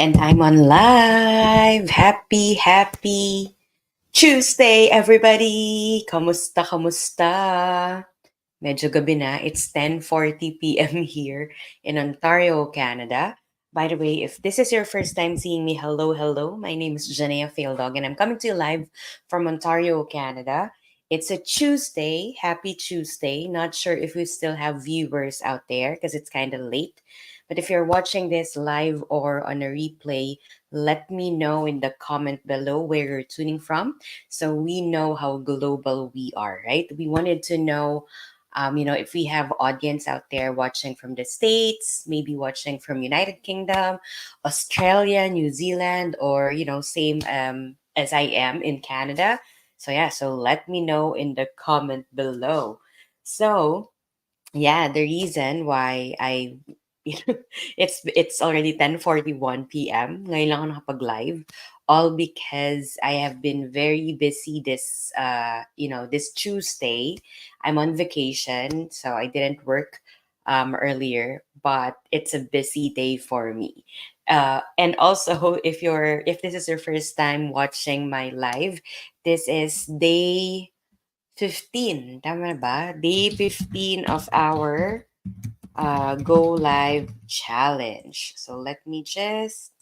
And I'm on live. Happy Tuesday, everybody! Kamusta, kamusta? Medyo gabi na. It's 10:40 p.m. here in Ontario, Canada. By the way, if this is your first time seeing me, hello. My name is Janea Faildog, and I'm coming to you live from Ontario, Canada. It's a Tuesday. Happy Tuesday. Not sure if we still have viewers out there because it's kind of late. But if you're watching this live or on a replay, let me know in the comment below where you're tuning from so we know how global we are, right? We wanted to know if we have audience out there watching from the States, maybe watching from United Kingdom, Australia, New Zealand, or, same as I am in Canada. So, yeah, so let me know in the comment below. So, yeah, the reason why I it's already 10:41 p.m. Ngayon lang ako nakapag-live. All because I have been very busy this Tuesday. I'm on vacation, so I didn't work earlier, but it's a busy day for me. And also, if this is your first time watching my live, this is day 15. Tama na ba? Day 15 of our Go Live Challenge. So let me just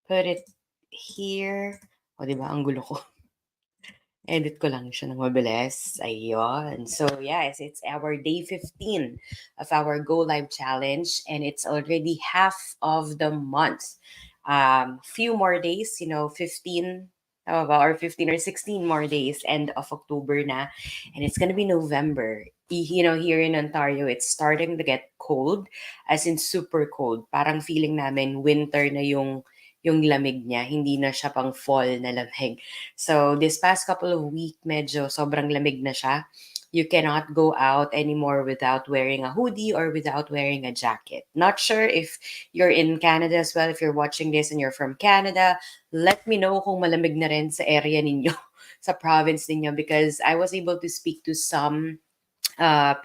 put it here. O, di ba? Ang gulo ko. Edit ko lang siya ng mabilis. Ayun. So, yes, it's our day 15 of our Go Live Challenge, and it's already half of the month. Few more days, 15, tama ba? Or 15 or 16 more days, end of October na. And it's gonna be November. Here in Ontario, it's starting to get cold, as in super cold. Parang feeling namin winter na yung lamig niya, hindi na siya pang fall na lamig. So this past couple of week, medyo sobrang lamig na siya. You cannot go out anymore without wearing a hoodie or without wearing a jacket. Not sure if you're in Canada as well. If you're watching this and you're from Canada, let me know kung malamig na rin sa area ninyo, sa province ninyo, because I was able to speak to some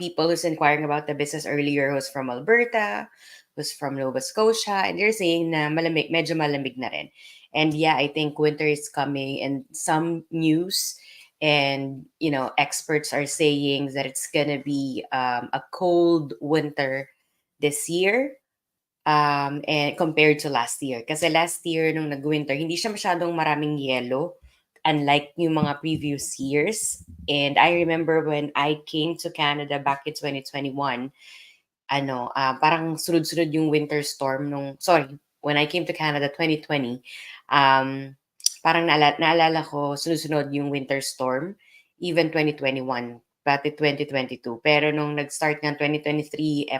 people who's inquiring about the business earlier who's from Alberta, who's from Nova Scotia, and they're saying na malamig, medyo malamig na rin. And yeah, I think winter is coming, and some news and experts are saying that it's gonna be a cold winter this year, and compared to last year. Kasi last year, nung nag-winter, hindi siya masyadong maraming yelo, unlike yung mga previous years. And I remember when I came to Canada back in 2021, parang sunod-sunod yung winter storm when I came to Canada 2020, um, parang naalala ko sunod-sunod yung winter storm, even 2021, pati 2022. Pero nung nag-start ng 2023,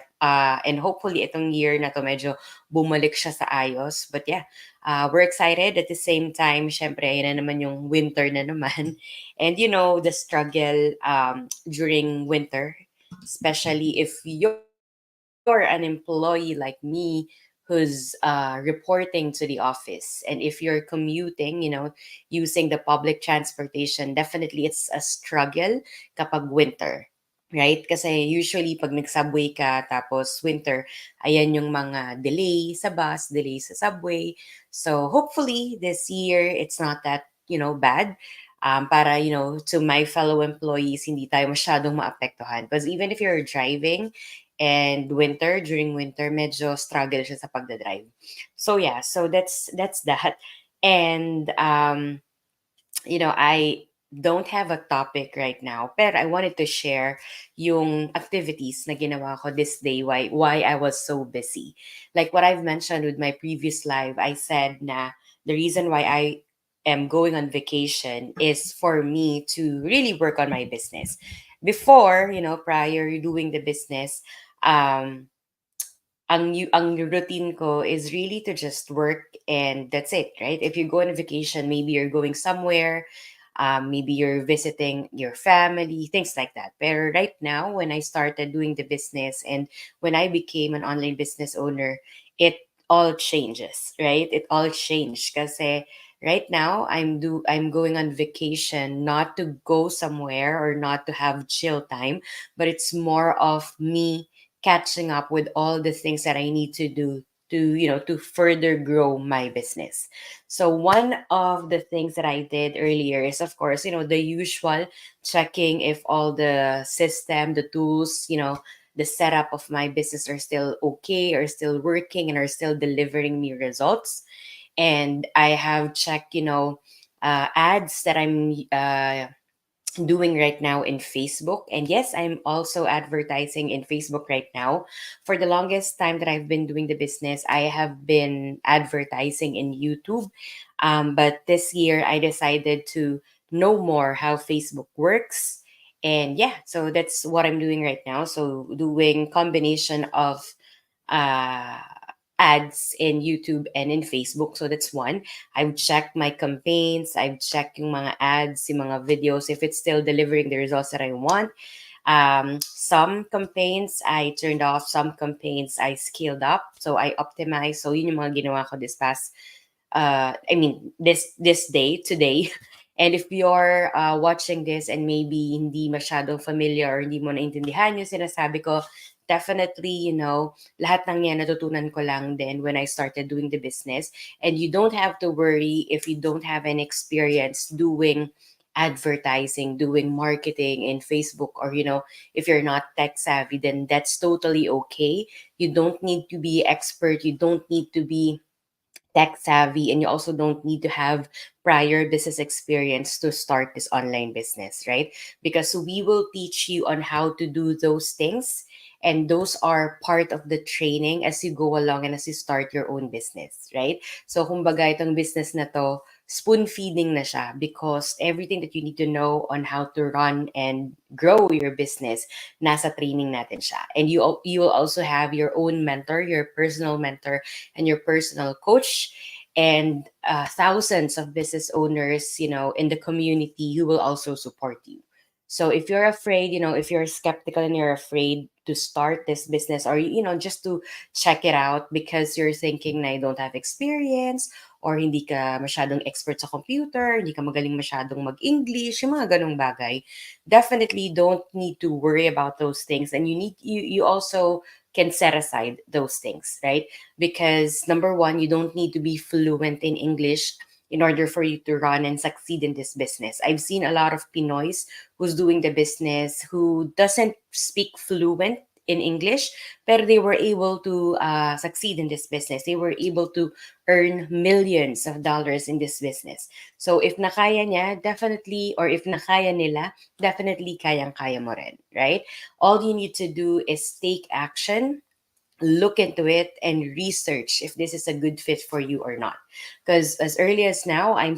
and hopefully itong year na to medyo bumalik siya sa ayos. But yeah, we're excited. At the same time, syempre, yun na naman yung winter na naman. And the struggle during winter, especially if you're an employee like me who's reporting to the office, and if you're commuting, using the public transportation, definitely it's a struggle kapag winter, right? Kasi usually pag nag-subway ka tapos winter, ayan yung mga delay sa bus, delay sa subway. So hopefully this year it's not that bad, para to my fellow employees hindi tayo masyadong maapektuhan, because even if you're driving and during winter, medyo struggle siya sa pagdadrive. So yeah, so that's that. And I don't have a topic right now, but I wanted to share yung activities na ginawa ko this day, why I was so busy. Like what I've mentioned with my previous live, I said na the reason why I am going on vacation is for me to really work on my business. Before, prior doing the business, um ang routine ko is really to just work, and that's it, right? If you go on a vacation, maybe you're going somewhere, maybe you're visiting your family, things like that. But right now, when I started doing the business and when I became an online business owner, it all changes, right? It all changed kasi right now I'm going on vacation, not to go somewhere or not to have chill time, but it's more of me catching up with all the things that I need to do to further grow my business. So one of the things that I did earlier is, of course, the usual checking if all the system, the tools, the setup of my business are still okay, are still working, and are still delivering me results. And I have checked, ads that I'm doing right now in Facebook. And yes, I'm also advertising in Facebook right now. For the longest time that I've been doing the business, I have been advertising in YouTube. But this year, I decided to know more how Facebook works. And yeah, so that's what I'm doing right now. So doing combination of uh, ads in YouTube and in Facebook. So that's one. I've checked my campaigns. I've checked yung mga ads, yung mga videos, if it's still delivering the results that I want. Some campaigns I turned off, some campaigns I scaled up. So I optimized. So yun yung mga ginawa ko this past this day today. And if you're watching this and maybe hindi masyadong familiar or hindi mo naintindihan yung sinasabi ko, definitely, lahat ng yan natutunan ko lang din when I started doing the business. And you don't have to worry if you don't have any experience doing advertising, doing marketing in Facebook, or, if you're not tech savvy, then that's totally okay. You don't need to be expert. You don't need to be tech savvy, and you also don't need to have prior business experience to start this online business, right? Because we will teach you on how to do those things, and those are part of the training as you go along and as you start your own business, right? So kumbaga itong business na to, spoon feeding na siya, because everything that you need to know on how to run and grow your business, nasa training natin siya. And you will also have your own mentor, your personal mentor, and your personal coach, and thousands of business owners, in the community who will also support you. So if you're afraid, if you're skeptical and you're afraid to start this business, or just to check it out because you're thinking na I don't have experience, or hindi ka masyadong expert sa computer, hindi ka magaling masyadong mag-English, yung mga ganong bagay, definitely don't need to worry about those things. And you also can set aside those things, right? Because number one, you don't need to be fluent in English in order for you to run and succeed in this business. I've seen a lot of Pinoys who's doing the business who doesn't speak fluent in English, but they were able to succeed in this business. They were able to earn millions of dollars in this business. So if nakaya niya, definitely, or if nakaya nila, definitely kayang-kaya mo rin, right? All you need to do is take action, look into it, and research if this is a good fit for you or not. Because as early as now, I'm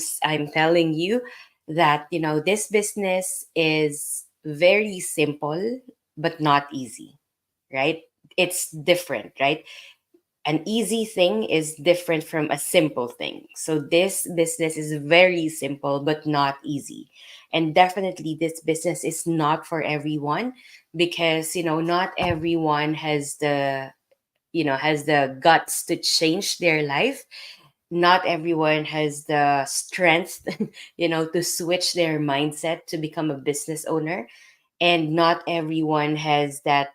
telling you that this business is very simple but not easy, right? It's different, right? An easy thing is different from a simple thing. So this business is very simple but not easy. And definitely this business is not for everyone, because not everyone has the guts to change their life. Not everyone has the strength to switch their mindset to become a business owner, and not everyone has that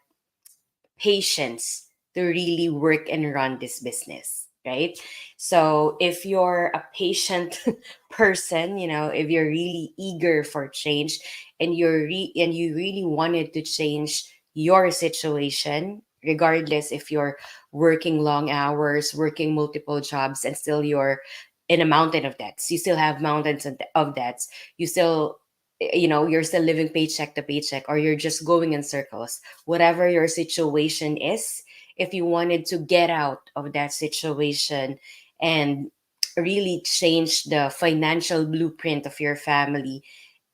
patience to really work and run this business, right? So if you're a patient person, if you're really eager for change, and and you really wanted to change your situation, regardless if you're working long hours, working multiple jobs, and still you're in a mountain of debts, you still have mountains of debts, you still you're still living paycheck to paycheck, or you're just going in circles, whatever your situation is, if you wanted to get out of that situation and really change the financial blueprint of your family,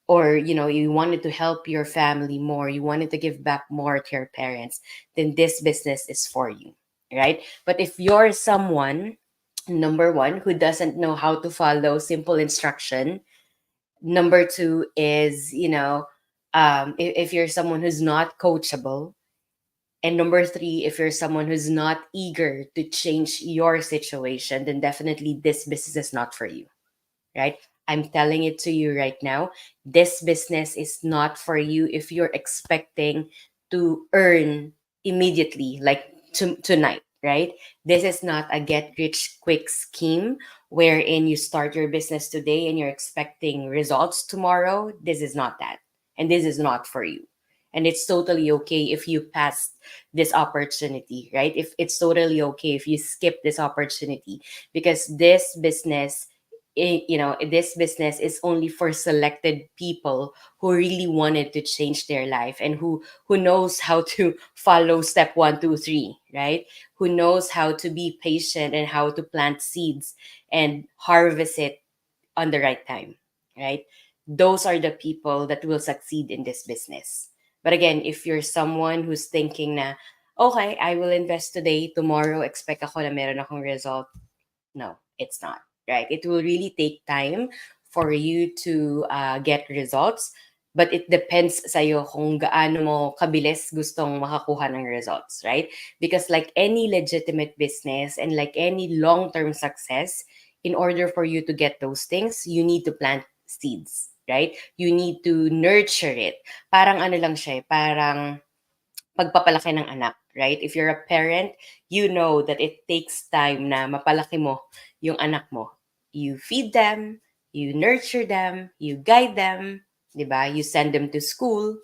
or you wanted to help your family more, you wanted to give back more to your parents, then this business is for you, right? But if you're someone, number one, who doesn't know how to follow simple instruction, number two is if you're someone who's not coachable, and number three, if you're someone who's not eager to change your situation, then definitely this business is not for you, right? I'm telling it to you right now. This business is not for you if you're expecting to earn immediately, like tonight, right? This is not a get rich quick scheme wherein you start your business today and you're expecting results tomorrow. This is not that. And this is not for you. And it's totally okay if you pass this opportunity, right? If it's totally okay if you skip this opportunity, because this business, this business is only for selected people who really wanted to change their life, and who knows how to follow step 1, 2, 3, right? Who knows how to be patient and how to plant seeds and harvest it on the right time, right? Those are the people that will succeed in this business. But again, if you're someone who's thinking na, okay, I will invest today, tomorrow expect ako na meron akong result, no, it's not, right? It will really take time for you to get results, but it depends sa'yo kung gaano mo kabilis gustong makakuha ng results, right? Because like any legitimate business and like any long-term success, in order for you to get those things, you need to plant seeds, right? You need to nurture it. Parang ano lang siya, parang pagpapalaki ng anak, right? If you're a parent, you know that it takes time na mapalaki mo yung anak mo. You feed them, you nurture them, you guide them, 'di ba? You send them to school,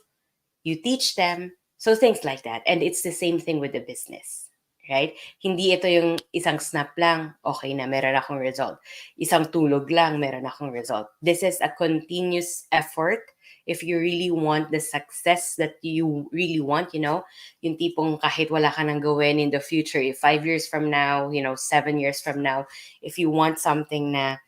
you teach them. So things like that. And it's the same thing with the business, right? Hindi ito yung isang snap lang, okay na, meron akong result. Isang tulog lang, meron akong result. This is a continuous effort if you really want the success that you really want, yung tipong kahit wala ka nang gawin in the future, if 5 years from now, 7 years from now, if you want something na,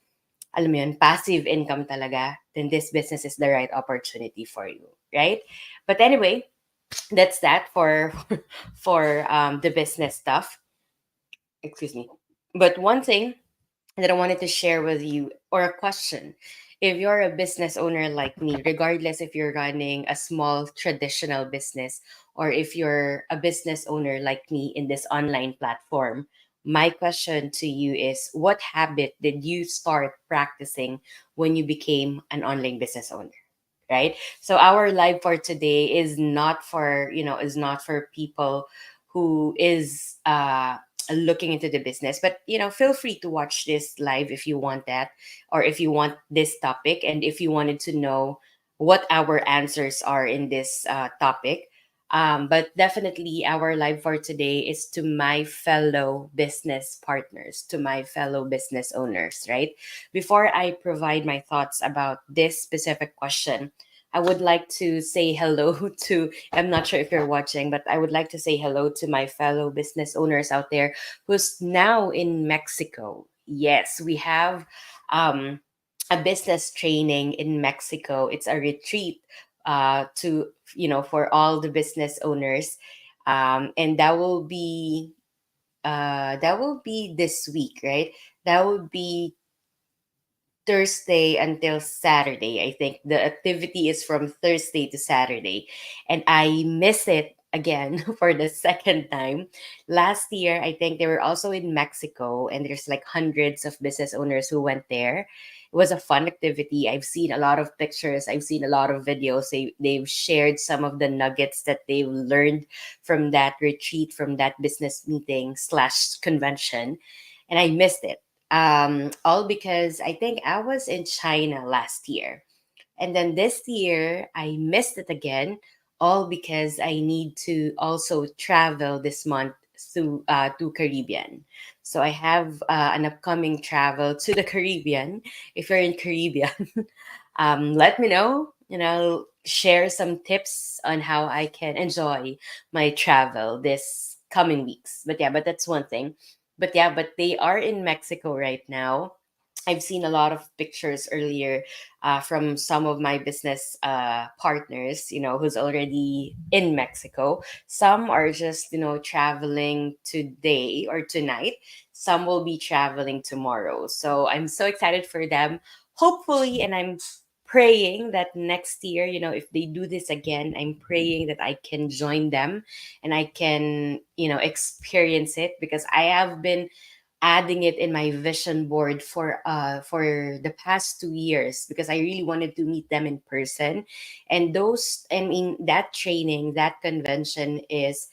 alam mo yun, passive income talaga, then this business is the right opportunity for you, right? But anyway, that's that for for the business stuff. Excuse me. But one thing that I wanted to share with you, or a question, if you're a business owner like me, regardless if you're running a small traditional business or if you're a business owner like me in this online platform, my question to you is, what habit did you start practicing when you became an online business owner? Right? So our live for today is not for, is not for people who is looking into the business, but feel free to watch this live if you want that, or if you want this topic, and if you wanted to know what our answers are in this topic. But definitely our live for today is to my fellow business partners, to my fellow business owners, right? Before I provide my thoughts about this specific question, I would like to say hello to, I'm not sure if you're watching, but I would like to say hello to my fellow business owners out there who's now in Mexico. Yes, we have um, a business training in Mexico. It's a retreat to, for all the business owners. And that will be this week, right? That will be Thursday until Saturday. I think the activity is from Thursday to Saturday. And I miss it again for the second time. Last year, I think they were also in Mexico, and there's like hundreds of business owners who went there. It was a fun activity. I've seen a lot of pictures, I've seen a lot of videos. They've shared some of the nuggets that they've learned from that retreat, from that business meeting slash convention. And I missed it, all because I think I was in China last year. And then this year, I missed it again, all because I need to also travel this month to Caribbean. So I have an upcoming travel to the Caribbean. If you're in Caribbean, let me know. Share some tips on how I can enjoy my travel this coming weeks. But yeah, but that's one thing. But yeah, but they are in Mexico right now. I've seen a lot of pictures earlier from some of my business partners, who's already in Mexico. Some are just, traveling today or tonight. Some will be traveling tomorrow. So I'm so excited for them. Hopefully, and I'm praying that next year, if they do this again, I'm praying that I can join them and I can, experience it, because I have been adding it in my vision board for the past 2 years, because I really wanted to meet them in person. And that training, that convention is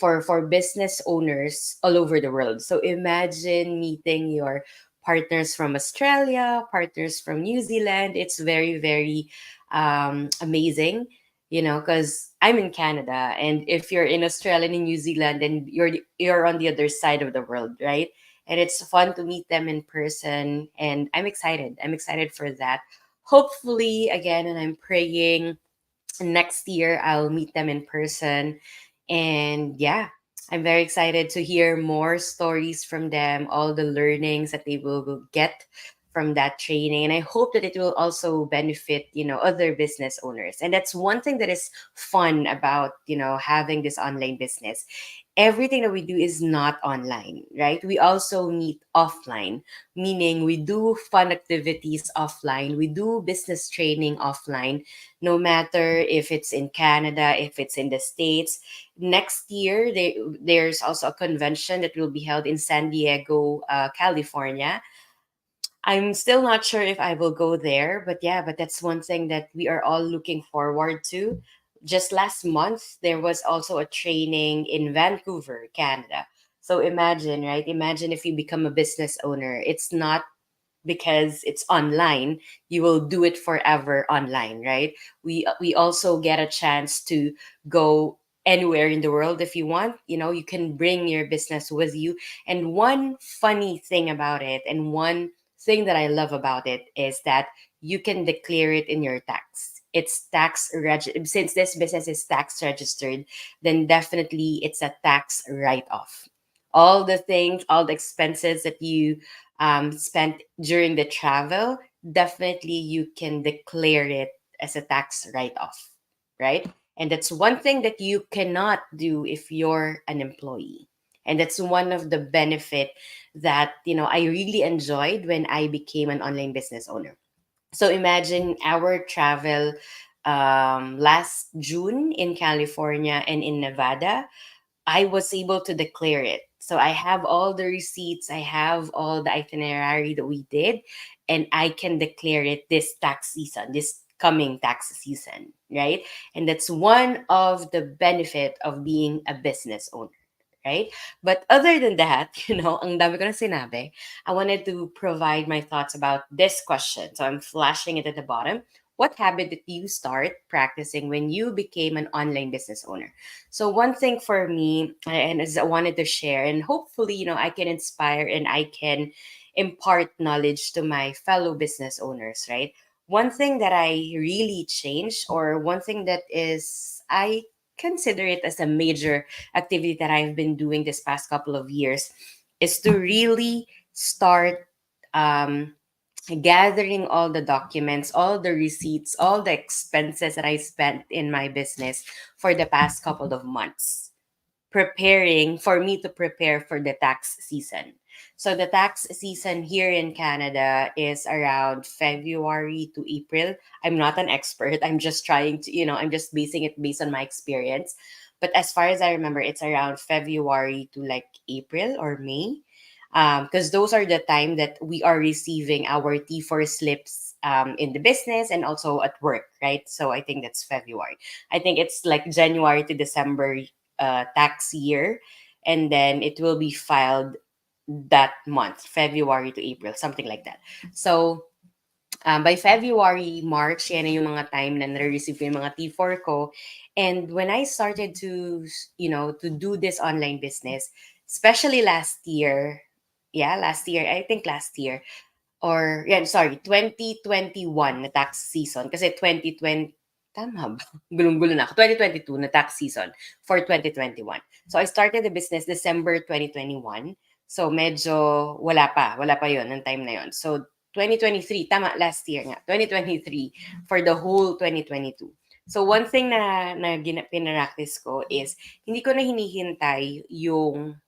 for business owners all over the world. So imagine meeting your partners from Australia, partners from New Zealand. It's very, very amazing, because I'm in Canada, and if you're in Australia and in New Zealand, then you're on the other side of the world, right? And it's fun to meet them in person, and I'm excited. I'm excited for that. Hopefully, again, and I'm praying next year I'll meet them in person. And yeah, I'm very excited to hear more stories from them, all the learnings that they will get from that training. And I hope that it will also benefit, other business owners. And that's one thing that is fun about, having this online business. Everything that we do is not online, right? We also meet offline, meaning we do fun activities offline, we do business training offline, no matter if it's in Canada, if it's in the States. Next year, there's also a convention that will be held in San Diego, California. I'm still not sure if I will go there, but yeah, but that's one thing that we are all looking forward to. Just last month, there was also a training in Vancouver, Canada. So imagine, right? Imagine if you become a business owner. It's not because it's online, you will do it forever online, right? We also get a chance to go anywhere in the world if you want. You can bring your business with you. And one funny thing about it, and one thing that I love about it, is that you can declare it in your tax. It's since this business is tax registered, then definitely it's a tax write-off. All the things, all the expenses that you spent during the travel, definitely you can declare it as a tax write off, right? And that's one thing that you cannot do if you're an employee. And that's one of the benefit that I really enjoyed when I became an online business owner. So imagine our travel last June in California and in Nevada. I was able to declare it. So I have all the receipts, I have all the itinerary that we did, and I can declare it this tax season, this coming tax season, right? And that's one of the benefit of being a business owner, right? But other than that, ang dami ko na sinabi, I wanted to provide my thoughts about this question. So I'm flashing it at the bottom. What habit did you start practicing when you became an online business owner? So one thing for me, and as I wanted to share, and hopefully, I can inspire and I can impart knowledge to my fellow business owners, right? One thing that I really changed, or one thing that is, I consider it as a major activity that I've been doing this past couple of years, is to really start um, gathering all the documents, all the receipts, all the expenses that I spent in my business for the past couple of months, preparing for me to prepare for the tax season. So the tax season here in Canada is around February to April. I'm not an expert. I'm just trying to, I'm just basing it based on my experience. But as far as I remember, it's around February to like April or May. Because those are the time that we are receiving our T4 slips in the business and also at work, right? So I think that's February. I think it's like January to December tax year, and then it will be filed that month, February to April, something like that. So by February, March, yan na yung mga time na nare-receive ko yung mga T4 ko. And when I started to, to do this online business, especially last year, yeah, last year, I think last year, or, yeah, sorry, 2021 na tax season. Kasi 2020, tama ba? Gulong-gulo na ako. 2022 na tax season for 2021. So I started the business December 2021. So medyo wala pa yon ng time na yon. So 2023, tama, last year nga, 2023 for the whole 2022. So one thing na pinaractice ko is hindi ko na hinihintay yung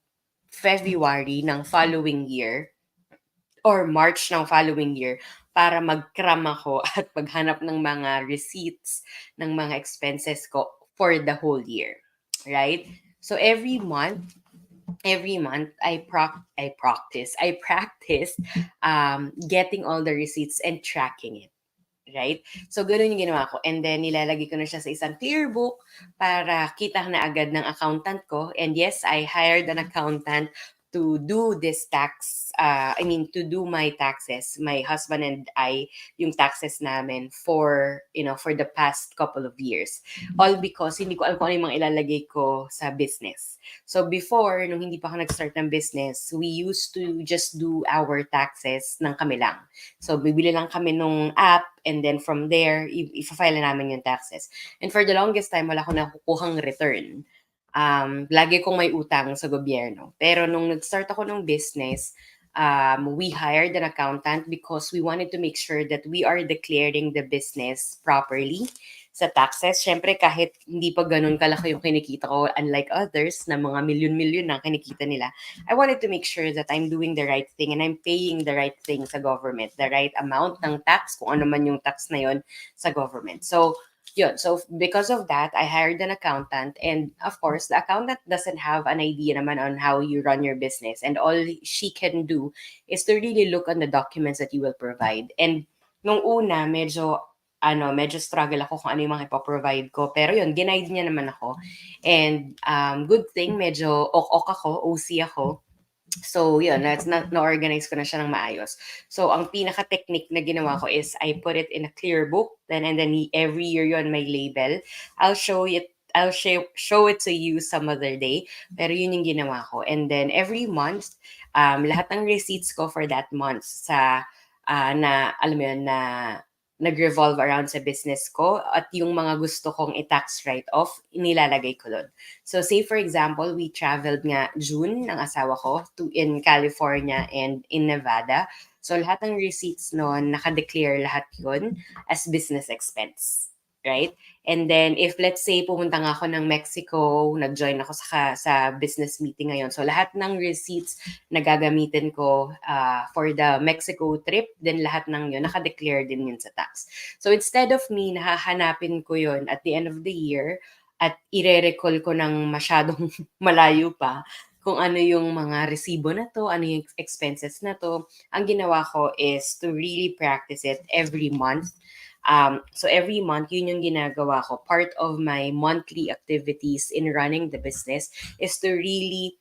February ng following year or March ng following year para mag-cram ako at maghanap ng mga receipts ng mga expenses ko for the whole year, right? So every month I practice getting all the receipts and tracking it, right? So, ganun yung ginawa ko. And then, nilalagay ko na siya sa isang clear book para kita na agad ng accountant ko. And yes, I hired an accountant to do this to do my taxes. My husband and I, yung taxes namin for the past couple of years. All because hindi ko alam kung ano yung mga ilalagay ko sa business. So before, nung hindi pa ako nag-start ng business, we used to just do our taxes ng kami lang. So bibili lang kami nung app and then from there, i-file na namin yung taxes. And for the longest time, wala ko nakukuhang return. Lagi kong may utang sa gobyerno. Pero nung nag-start ako ng business, we hired an accountant because we wanted to make sure that we are declaring the business properly sa taxes. Syempre, kahit hindi pa ganun kalaki yung kinikita ko, unlike others na mga milyon-milyon na kinikita nila, I wanted to make sure that I'm doing the right thing and I'm paying the right thing sa government, the right amount ng tax, kung ano man yung tax na yon sa government. So, yun. So, because of that, I hired an accountant. And of course, the accountant doesn't have an idea naman on how you run your business. And all she can do is to really look on the documents that you will provide. And nung una, medyo struggle ako kung ano yung mga ipoprovide ko. Pero yun, ginaide niya naman ako. And good thing, medyo ok-ok ako, OC ako. So, yun, na-organize ko na siya ng maayos. So, ang pinaka-technique na ginawa ko is I put it in a clear book, and then every year yun may label. I'll show it to you some other day. Pero yun yung ginawa ko. And then every month, lahat ng receipts ko for that month alam mo yun, na nag-revolve around sa business ko at yung mga gusto kong i-tax write-off, inilalagay ko doon. So say for example, we traveled nga June ng asawa ko in California and in Nevada. So lahat ng receipts noon, naka-declare lahat yun as business expense. Right? And then if let's say pumunta nga ako ng Mexico, nag-join ako sa business meeting ngayon. So lahat ng receipts na gagamitin ko for the Mexico trip, then lahat ng yun, naka-declare din yun sa tax. So instead of me nahahanapin ko yun at the end of the year at ire-recall ko ng masyadong malayo pa kung ano yung mga resibo na to, ano yung expenses na to, ang ginawa ko is to really practice it every month. So every month, yun yung ginagawa ko. Part of my monthly activities in running the business is to really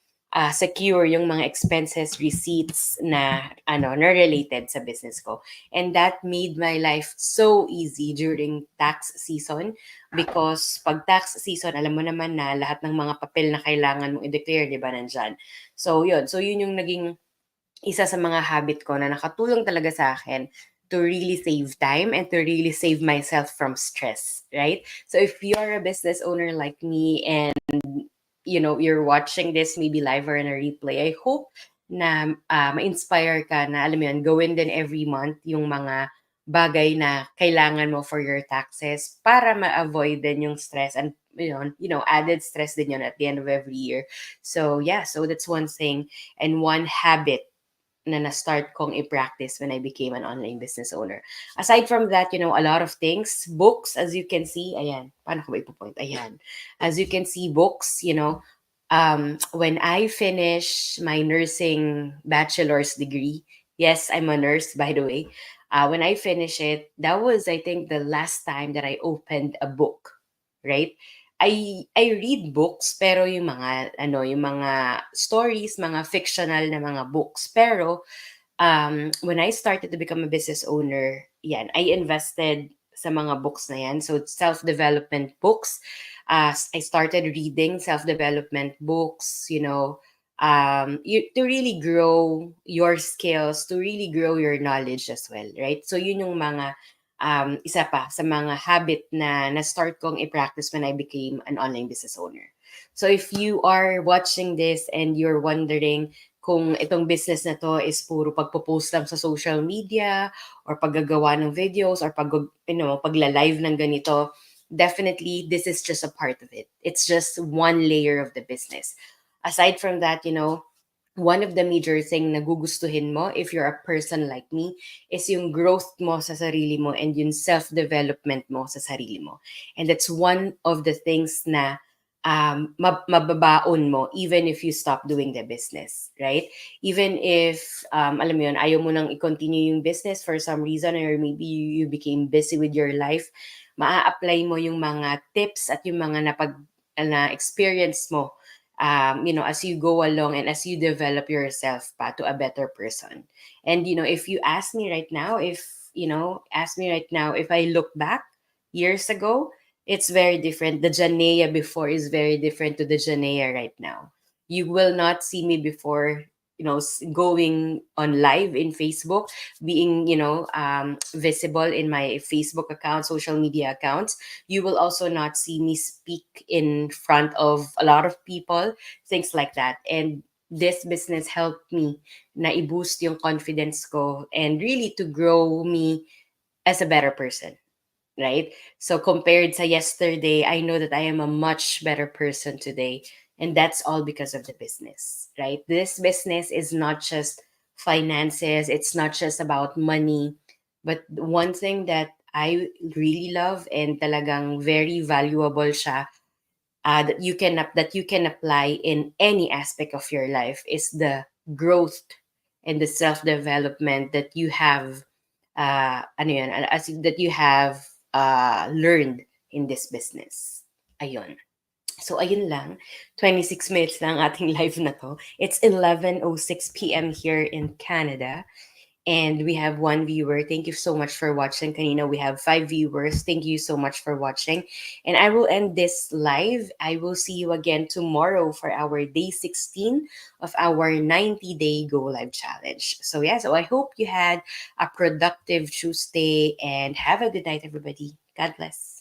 secure yung mga expenses, receipts na related sa business ko. And that made my life so easy during tax season because pag tax season, alam mo naman na lahat ng mga papel na kailangan mong i-declare, di ba, nandyan. So yun yung naging isa sa mga habit ko na nakatulong talaga sa akin to really save time and to really save myself from stress, right? So if you're a business owner like me and you're watching this maybe live or in a replay, I hope na ma-inspire ka na alam mo yun, gawin din every month yung mga bagay na kailangan mo for your taxes para ma-avoid din yung stress and added stress din yun at the end of every year. So yeah, so that's one thing and one habit na na-start kong i-practice when I became an online business owner. Aside from that, a lot of things, books, as you can see, ayan, paano ko ba ipopoint? Ayan. As you can see, books, when I finish my nursing bachelor's degree, yes, I'm a nurse, by the way. When I finish it, that was, I think, the last time that I opened a book, right? I read books pero yung mga stories, mga fictional na mga books. Pero when I started to become a business owner, yan, I invested sa mga books na yan. So self-development books. I started reading self-development books, to really grow your skills, to really grow your knowledge as well, right? So yun yung mga isa pa sa mga habit na na-start kong i-practice when I became an online business owner. So if you are watching this and you're wondering kung itong business na to is puro pagpo-post lang sa social media or paggagawa ng videos or pagla-live ng ganito, definitely this is just a part of it. It's just one layer of the business. Aside from that, one of the major thing na gugustuhin mo if you're a person like me is yung growth mo sa sarili mo and yung self-development mo sa sarili mo. And that's one of the things na mababaon mo even if you stop doing the business, right? Even if, alam mo yun, ayaw mo nang i-continue yung business for some reason, or maybe you became busy with your life, maa-apply mo yung mga tips at yung mga na experience mo, as you go along and as you develop yourself pa to a better person. And, if you ask me right now, if I look back years ago, it's very different. The Janea before is very different to the Janea right now. You will not see me before, going on live in Facebook, being, visible in my Facebook account, social media accounts. You will also not see me speak in front of a lot of people, things like that. And this business helped me na i-boost yung confidence ko and really to grow me as a better person, right? So compared to yesterday, I know that I am a much better person today. And that's all because of the business, right? This business is not just finances, it's not just about money. But one thing that I really love and talagang very valuable siya, that you can apply in any aspect of your life is the growth and the self development that you have, that you have learned in this business. Ayun. So ayun lang. 26 minutes lang ating live na to. It's 11:06 p.m. here in Canada. And we have one viewer. Thank you so much for watching. Kanina, we have 5 viewers. Thank you so much for watching. And I will end this live. I will see you again tomorrow for our day 16 of our 90-day Go Live Challenge. So, yeah, so I hope you had a productive Tuesday and have a good night, everybody. God bless.